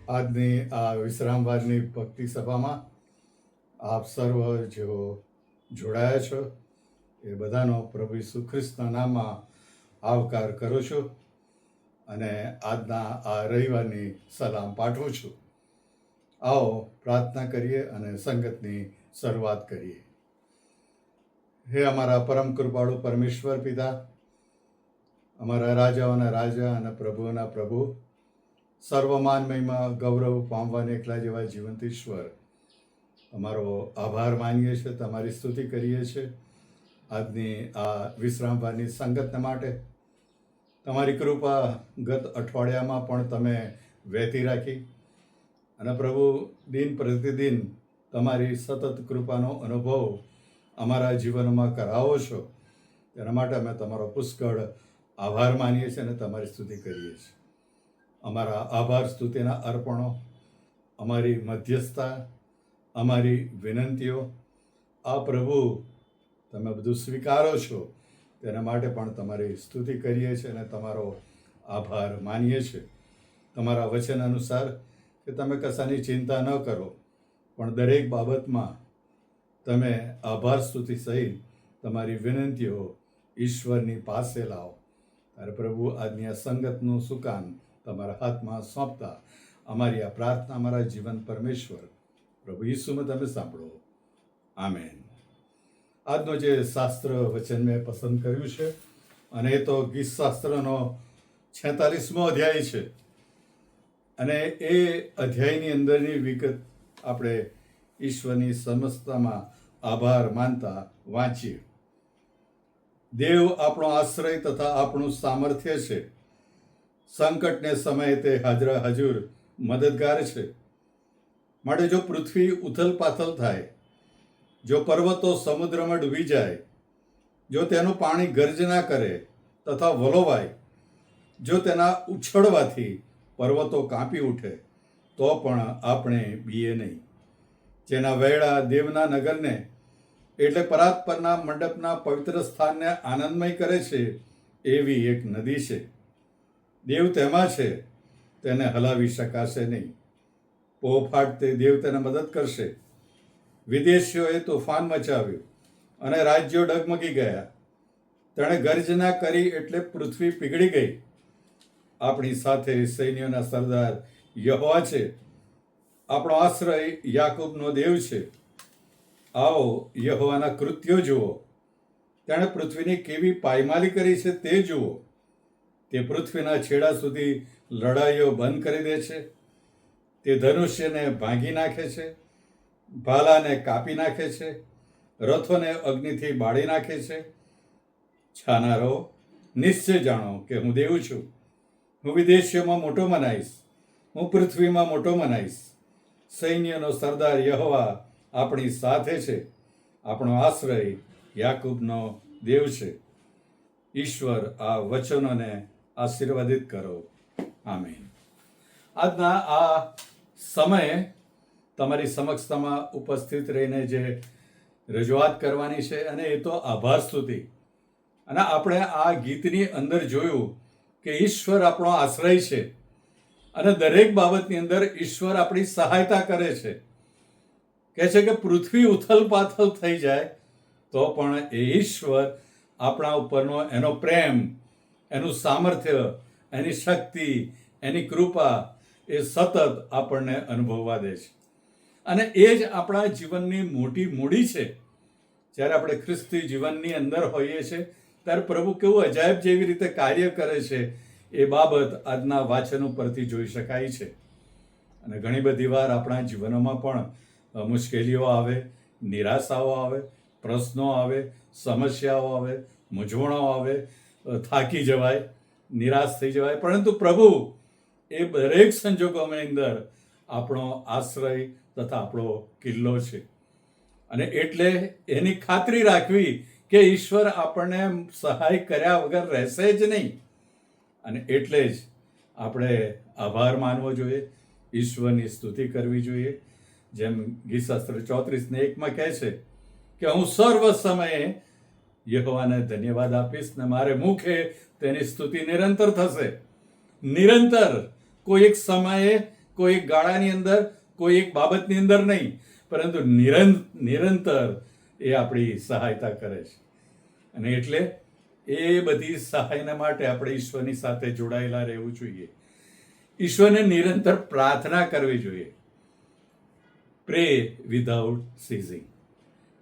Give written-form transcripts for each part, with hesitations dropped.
આજની આ વિશ્રામવારની ભક્તિ સભામાં આપ સર્વ જેઓ જોડાયા છો એ બધાનો પ્રભુ ઈસુ ખ્રિસ્તના નામમાં આવકાર કરું છું અને આજના આ રવિવારની સલામ પાઠવું છું. આવો પ્રાર્થના કરીએ અને સંગતની શરૂઆત કરીએ. હે અમારા પરમ કૃપાળુ પરમેશ્વર પિતા, અમારા રાજાઓના રાજા અને પ્રભુઓના પ્રભુ, સર્વમાન મહિમા ગૌરવ પામવાને એકલા જેવા જીવંત ઈશ્વર, અમારો આભાર માનીએ છીએ, તમારી સ્તુતિ કરીએ છીએ આજની આ વિશ્રામવારની સંગતને માટે. તમારી કૃપા ગત અઠવાડિયામાં પણ તમે વહેતી રાખી અને પ્રભુ દિન પ્રતિદિન તમારી સતત કૃપાનો અનુભવ અમારા જીવનમાં કરાવો છો. તેના માટે અમે તમારો પુષ્કળ આભાર માનીએ છીએ અને તમારી સ્તુતિ કરીએ છીએ. અમારા આભાર સ્તુતિના અર્પણો, અમારી મધ્યસ્થતા, અમારી વિનંતીઓ આ પ્રભુ તમે બધું સ્વીકારો છો, તેના માટે પણ તમારી સ્તુતિ કરીએ છીએ અને તમારો આભાર માનીએ છીએ. તમારા વચન અનુસાર કે તમે કશાની ચિંતા ન કરો, પણ દરેક બાબતમાં તમે આભાર સ્તુતિ સહિત તમારી વિનંતીઓ ઈશ્વરની પાસે લાવો. ત્યારે પ્રભુ આજની આ સંગતનું સુકાન તમારા હાથમાં સોંપતા અમારી આ પ્રાર્થના અમારા જીવન પરમેશ્વર પ્રભુ ઈસુમાં તમે સાંભળો. આમેન. આજનો જે શાસ્ત્ર વચન મેં પસંદ કર્યું છે અને એ તો ગીત શાસ્ત્રનો 46મો અધ્યાય છે અને એ અધ્યાયની અંદરની વિગત આપણે ઈશ્વરની સમસ્તમાં આભાર માનતા વાંચીએ. દેવ આપણો આશ્રય તથા આપણું સામર્થ્ય છે, સંકટને સમયે તે હાજરા હજુર મદદગાર છે. માટે જો પૃથ્વી ઉથલ પાથલ થાય, જો પર્વતો સમુદ્રમાં ડૂબી જાય, જો તેનું પાણી ગર્જના કરે તથા વલોવાય, જો તેના ઉછળવાથી પર્વતો કાંપી ઉઠે, તો પણ આપણે બીએ નહીં. જેના વેળા દેવના નગરને એટલે પરાત પરના મંડપના પવિત્ર સ્થાનને આનંદમય કરે છે, એવી એક નદી છે. દેવ તેમાં છે, તેને હલાવી શકાશે નહીં. પોફાટ તે દેવ તેને મદદ કરશે. વિદેશીઓએ તોફાન મચાવ્યું અને રાજ્યો ડગમગી ગયા. તેણે ગર્જના કરી એટલે પૃથ્વી પીગળી ગઈ. આપણી સાથે સૈન્યોના સરદાર યહોવા છે, આપણો આશ્રય યાકૂબનો દેવ છે. આવો યહોવાના કૃત્યો જુઓ, તેણે પૃથ્વીની કેવી પાયમાલી કરી છે તે જુઓ. તે પૃથ્વીના છેડા સુધી લડાઈઓ બંધ કરી દે છે. તે ધનુષ્યને ભાંગી નાખે છે, ભાલાને કાપી નાખે છે, રથોને અગ્નિથી બાળી નાખે છે. છાનારો નિશ્ચય જાણો કે હું દેવ છું. હું વિદેશીઓમાં મોટો મનાઈશ, હું પૃથ્વીમાં મોટો મનાઈશ. સૈન્યનો સરદાર યહોવા આપણી સાથે છે, આપણો આશ્રય યાકૂબનો દેવ છે. ઈશ્વર આ વચનોને આશીર્વાદિત કરો. આમીન. આજના આ સમયે તમારી સમક્ષતામાં ઉપસ્થિત રહીને જે રજૂઆત કરવાની છે અને એ તો આભાર સ્તુતિ. અને આપણે આ ગીતની અંદર જોયું કે ઈશ્વર આપણો આશ્રય છે અને દરેક બાબતની અંદર ઈશ્વર આપણી સહાયતા કરે છે. કહે છે કે પૃથ્વી ઉથલ પાથલ થઈ જાય તો પણ એ ઈશ્વર આપણા ઉપરનો એનો પ્રેમ, એનું સામર્થ્ય, એની શક્તિ, એની કૃપા એ સતત આપણને અનુભવવા દે છે. અને એ જ આપણા જીવનની મોટી મૂડી છે. જ્યારે આપણે ખ્રિસ્તી જીવનની અંદર હોઈએ છીએ ત્યારે પ્રભુ કેવું અજાયબ જેવી રીતે કાર્ય કરે છે એ બાબત આજના વાચન ઉપરથી જોઈ શકાય છે. અને ઘણી બધી વાર આપણા જીવનોમાં પણ મુશ્કેલીઓ આવે, નિરાશાઓ આવે, પ્રશ્નો આવે, સમસ્યાઓ આવે, મૂંઝવણો આવે, થાકી જવાય, નિરાશ થઈ જવાય. પરંતુ પ્રભુ એ દરેક સંજોગોની અંદર આપણો આશ્રય તથા આપણો કિલ્લો છે. અને એટલે એની ખાતરી રાખવી કે ઈશ્વર આપણને સહાય કર્યા વગર રહેશે જ નહીં. અને એટલે જ આપણે આભાર માનવો જોઈએ, ઈશ્વરની સ્તુતિ કરવી જોઈએ. જેમ ગીતશાસ્ત્ર 34:1 કહે છે કે હું સર્વ સમયે યહોવાને ધન્યવાદ આપીશ ને મારે મુખે તેની સ્તુતિ નિરંતર થશે. નિરંતર કોઈ એક સમયે કોઈ એક ગાળાની અંદર, કોઈ એક બાબતની અંદર નહીં, પરંતુ નિરંતર એ આપણી સહાયતા કરે છે. અને એટલે એ બધી સહાયના માટે આપણે ઈશ્વરની સાથે જોડાયેલા રહેવું જોઈએ. ઈશ્વરને નિરંતર પ્રાર્થના કરવી જોઈએ. પ્રે વિધાઉટ સીઝિંગ.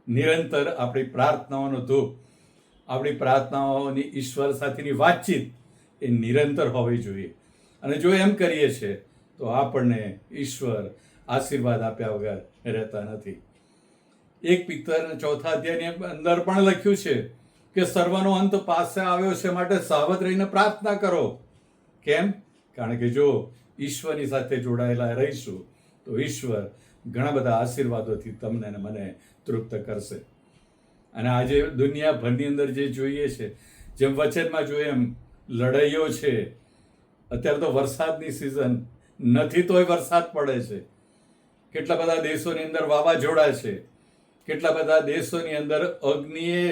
નિરંતર આપણી પ્રાર્થનાઓનો ધૂપ, આપણી પ્રાર્થનાઓની ઈશ્વર સાથેની વાતચીત એ નિરંતર હોવી જોઈએ. અને જો એમ કરીએ છીએ તો આપણને ઈશ્વર આશીર્વાદ આપ્યા વગર રહેતા નથી. 1 પિત્તરના 4થા અધ્યાયની અંદર પણ લખ્યું છે કે સર્વનો અંત પાસે આવ્યો છે, માટે સાવધ રહીને પ્રાર્થના કરો. કેમ? કારણ કે જો ઈશ્વરની સાથે જોડાયેલા રહીશું તો ઈશ્વર ઘણા બધા આશીર્વાદોથી તમને અને મને તૃપ્ત કરશે. અને આજે દુનિયાભરની અંદર જે જોઈએ છે, જેમ વચનમાં જોઈએ એમ લડાઈઓ છે. અત્યારે તો વરસાદની સિઝન નથી તોય વરસાદ પડે છે. કેટલા બધા દેશોની અંદર વાવાઝોડા છે. કેટલા બધા દેશોની અંદર અગ્નિએ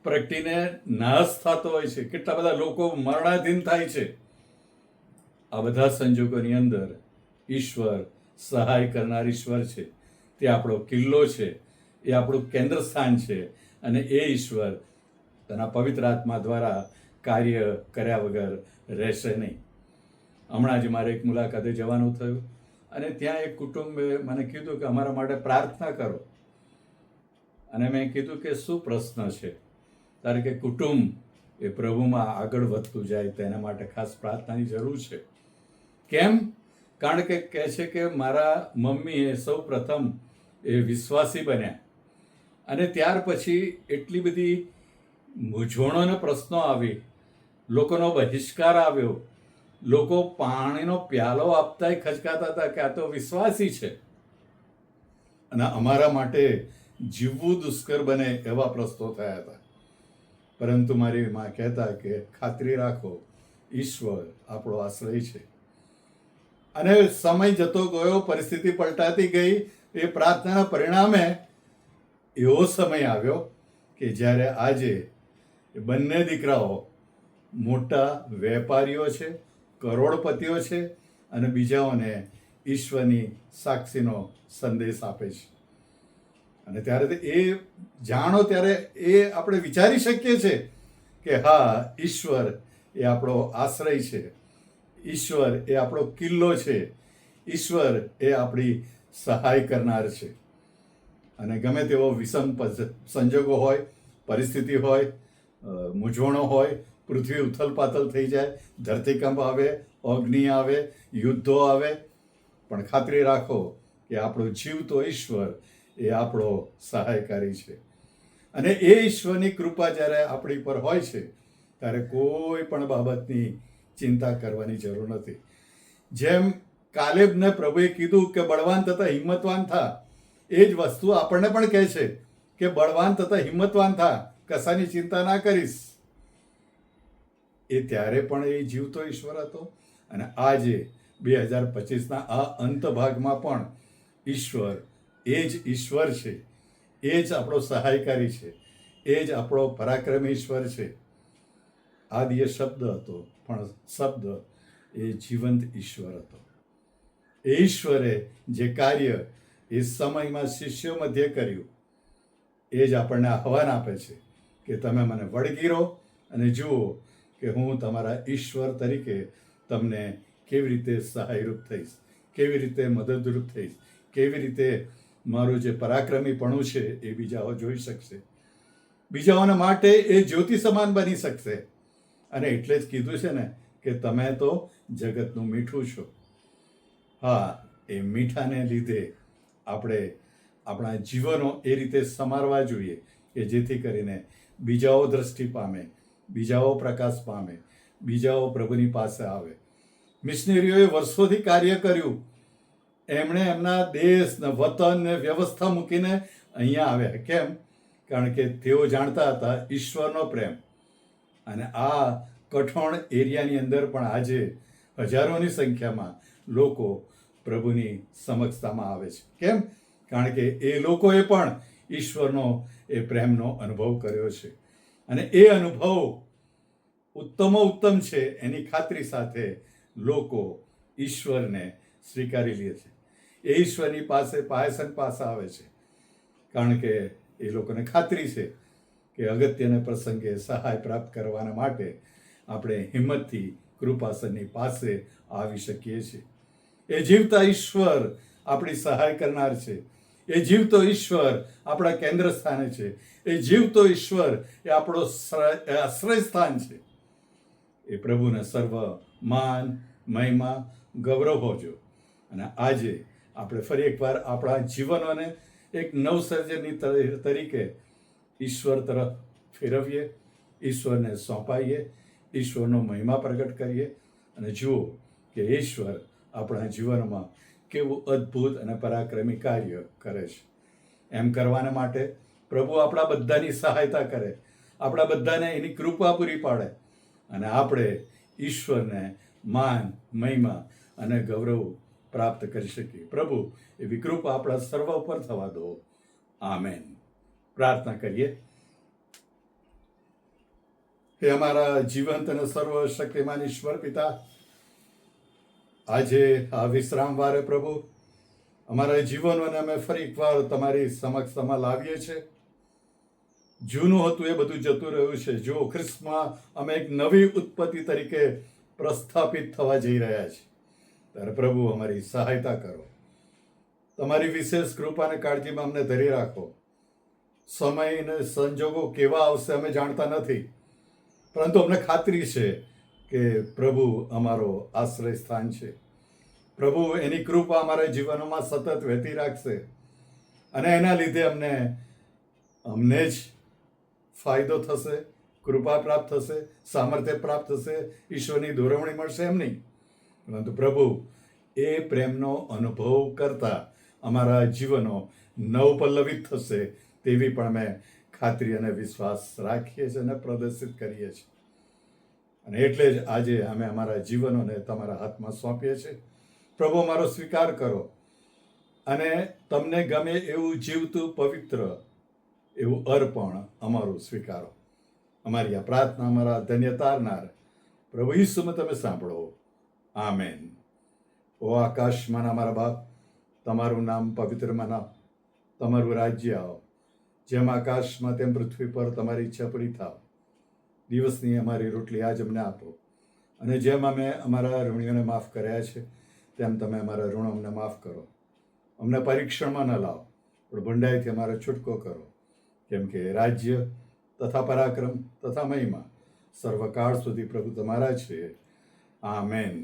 પ્રગટીને નાશ થતો હોય છે. કેટલા બધા લોકો મરણાધીન થાય છે. આ બધા સંજોગોની અંદર ઈશ્વર સહાય કરનાર ઈશ્વર છે. તે આપણો કિલ્લો છે, એ આપણું કેન્દ્ર સ્થાન છે. અને એ ઈશ્વર તેના પવિત્ર આત્મા દ્વારા કાર્ય કર્યા વગર રહેશે નહીં. હમણાં જ મારે એક મુલાકાતે જવાનું થયું અને ત્યાં એક કુટુંબે મને કીધું કે અમારા માટે પ્રાર્થના કરો. અને મેં કીધું કે શું પ્રશ્ન છે? તારે કે કુટુંબ એ પ્રભુમાં આગળ વધતું જાય તેના માટે ખાસ પ્રાર્થનાની જરૂર છે. કેમ? કારણ કે કહે છે કે મારા મમ્મીએ સૌ પ્રથમ એ વિશ્વાસી બન્યા અને ત્યાર પછી એટલી બધી મૂંઝવણોને પ્રશ્નો આવી, લોકોનો બહિષ્કાર આવ્યો, લોકો પાણીનો પ્યાલો આપતાય ખચકાતા હતા કે આ તો વિશ્વાસી છે. અને અમારા માટે જીવવું દુષ્કર બને એવા પ્રશ્નો થયા હતા. પરંતુ મારી માં કહેતા કે ખાતરી રાખો, ઈશ્વર આપણો આશ્રય છે. અને સમય જતો ગયો, પરિસ્થિતિ પલટાતી ગઈ. એ પ્રાર્થનાના પરિણામે એવો સમય આવ્યો કે જ્યારે આજે બંને દીકરાઓ મોટા વેપારીઓ છે, કરોડપતિઓ છે અને બીજાઓને ઈશ્વરની સાક્ષીનો સંદેશ આપે છે. અને ત્યારે એ જાણો ત્યારે એ આપણે વિચારી શકીએ છીએ કે હા, ઈશ્વર એ આપણો આશ્રય છે, ઈશ્વર એ આપણો કિલ્લો છે, ઈશ્વર એ આપણી સહાય કરનાર છે. અને ગમે તેવો વિષમ સંજોગો હોય, પરિસ્થિતિ હોય, મૂંઝવણો હોય, પૃથ્વી ઉથલપાથલ થઈ જાય, ધરતીકંપ આવે, અગ્નિ આવે, યુદ્ધો આવે, પણ ખાતરી રાખો કે આપણો જીવતો ઈશ્વર એ આપણો સહાયકારી છે. અને એ ઈશ્વરની કૃપા જ્યારે આપણી પર હોય છે ત્યારે કોઈ પણ બાબતની ચિંતા કરવાની જરૂર નથી. જેમ કાલેબને પ્રભુએ કીધું કે બળવાન તથા હિંમતવાન થા, એ જ વસ્તુ આપણને પણ કહે છે કે બળવાન તથા હિંમતવાન થા, કશાની ચિંતા ના કરીશ. એ ત્યારે પણ એ જીવતો ઈશ્વર હતો અને આજે 2025ના આ અંત ભાગમાં પણ ઈશ્વર એ જ ઈશ્વર છે, એ જ આપણો સહાયકારી છે, એ જ આપણો પરાક્રમી ઈશ્વર છે. આદિએ શબ્દ હતો, પણ શબ્દ એ જીવંત ઈશ્વર હતો. એ ઈશ્વરે જે કાર્ય એ સમયમાં શિષ્યો મધ્યે કર્યું, એ જ આપણને આહ્વાન આપે છે કે તમે મને વળગી રહો અને જુઓ કે હું તમારા ઈશ્વર તરીકે તમને કેવી રીતે સહાયરૂપ થઈશ, કેવી રીતે મદદરૂપ થઈશ, કેવી રીતે મારું જે પરાક્રમીપણું છે એ બીજાઓ જોઈ શકશે, બીજાઓના માટે એ જ્યોતિ સમાન બની શકશે. અને એટલે જ કીધું છે ને કે તમે તો જગતનું મીઠું છો. હા, એ મીઠાને લીધે આપણે આપણા જીવનો એ રીતે સમારવા જોઈએ કે જેથી કરીને બીજાઓ દ્રષ્ટિ પામે, બીજાઓ પ્રકાશ પામે, બીજાઓ પ્રભુની પાસે આવે. મિશનરીઓએ વર્ષોથી કાર્ય કર્યું. એમણે એમના દેશ ને વતન ને વ્યવસ્થા મૂકીને અહીંયા આવ્યા. કેમ? કારણ કે તેઓ જાણતા હતા ઈશ્વરનો પ્રેમ. અને આ કઠોળ એરિયાની અંદર પણ આજે હજારોની સંખ્યામાં લોકો પ્રભુની સમક્ષતામાં આવે છે. કેમ? કારણ કે એ લોકોએ પણ ઈશ્વરનો એ પ્રેમનો અનુભવ કર્યો છે. અને એ અનુભવ ઉત્તમ છે એની ખાતરી સાથે લોકો ઈશ્વરને સ્વીકારી લે છે. એ ઈશ્વરની પાયસન પાસે આવે છે, કારણ કે એ લોકોને ખાતરી છે કે અગત્યના પ્રસંગે સહાય પ્રાપ્ત કરવાના માટે આપણે હિંમતથી કૃપાસનની પાસે આવી શકીએ છીએ. એ જીવતા ઈશ્વર આપણી સહાય કરનાર છે. એ જીવતો ઈશ્વર આપણા કેન્દ્ર સ્થાને છે. એ જીવતો ઈશ્વર એ આપણો આશ્રય સ્થાન છે. એ પ્રભુને સર્વ માન, મહિમા, ગૌરવ હોજો. અને આજે આપણે ફરી એકવાર આપણા જીવનોને એક નવસર્જનની તરીકે ઈશ્વર તરફ ફેરવીએ, ઈશ્વરને સોંપાઈએ, ઈશ્વરનો મહિમા પ્રગટ કરીએ અને જુઓ કે ઈશ્વર આપણા જીવનમાં કેવું અદ્ભુત અને પરાક્રમી કાર્ય કરે છે. એમ કરવાના માટે પ્રભુ આપણા બધાની સહાયતા કરે, આપણા બધાને એની કૃપા પૂરી પાડે અને આપણે ઈશ્વરને માન, મહિમા અને ગૌરવ પ્રાપ્ત કરી શકીએ. પ્રભુ એવી કૃપા આપણા સર્વ ઉપર થવા દો. આમેન. પ્રાર્થના કરીએ. હે અમારા જીવંત અને સર્વશક્તિમાન ઈશ્વર પિતા, આજે આ વિશ્રામ વારે પ્રભુ અમારા જીવનોને અમે ફરી એકવાર તમારી સમક્ષ લાવીએ છીએ. જૂનું હતું એ બધું જતું રહ્યું છે. જો ખ્રિસ્તમાં અમે એક નવી ઉત્પત્તિ તરીકે પ્રસ્થાપિત થવા જઈ રહ્યા છીએ, ત્યારે પ્રભુ અમારી સહાયતા કરો. તમારી વિશેષ કૃપાને કાળજીમાં અમને ધરી રાખો. સમય અને સંજોગો કેવા આવશે અમે જાણતા નથી, પરંતુ અમને ખાતરી છે કે પ્રભુ અમારો આશ્રય સ્થાન છે. પ્રભુ એની કૃપા અમારા જીવનમાં સતત વહેતી રાખશે અને એના લીધે અમને જ ફાયદો થશે, કૃપા પ્રાપ્ત થશે, સામર્થ્ય પ્રાપ્ત થશે, ઈશ્વરની દોરવણી મળશે એમ નહીં, પરંતુ પ્રભુ એ પ્રેમનો અનુભવ કરતા અમારા જીવનો નવપલ્લવિત થશે તેવી પણ અમે ખાતરી અને વિશ્વાસ રાખીએ છીએ અને પ્રદર્શિત કરીએ છીએ. અને એટલે જ આજે અમે અમારા જીવનોને તમારા હાથમાં સોંપીએ છીએ. પ્રભુ અમારો સ્વીકાર કરો અને તમને ગમે એવું જીવતું પવિત્ર એવું અર્પણ અમારું સ્વીકારો. અમારી આ પ્રાર્થના અમારા ધન્ય તારનાર પ્રભુ ઈસુમાં તમે સાંભળો. આમેન. ઓ આકાશમાં અમારા બાપ, તમારું નામ પવિત્ર મનાવ, તમારું રાજ્ય આવો, જેમ આકાશમાં તેમ પૃથ્વી પર તમારી ઈચ્છા પૂરી થાવ. દિવસની અમારી રોટલી આજ અમને આપો, અને જેમ અમે અમારા ઋણીઓને માફ કર્યા છે તેમ તમે અમારા ઋણો અમને માફ કરો. અમને પરીક્ષણમાં ન લાવો, પણ ભંડાઈથી અમારો છૂટકો કરો, કેમ કે રાજ્ય તથા પરાક્રમ તથા મહિમા સર્વકાળ સુધી પ્રભુ તમારા છે. આમેન.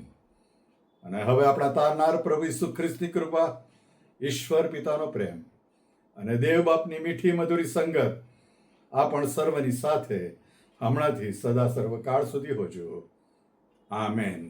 અને હવે આપણા તારનાર પ્રભુ ઈસુ ખ્રિસ્તની કૃપા, ઈશ્વર પિતાનો પ્રેમ અને દેવ બાપની મીઠી મધુરી સંગત આ પણ સર્વની સાથે હમણાંથી સદા સર્વકાળ સુધી હોજો. આમેન.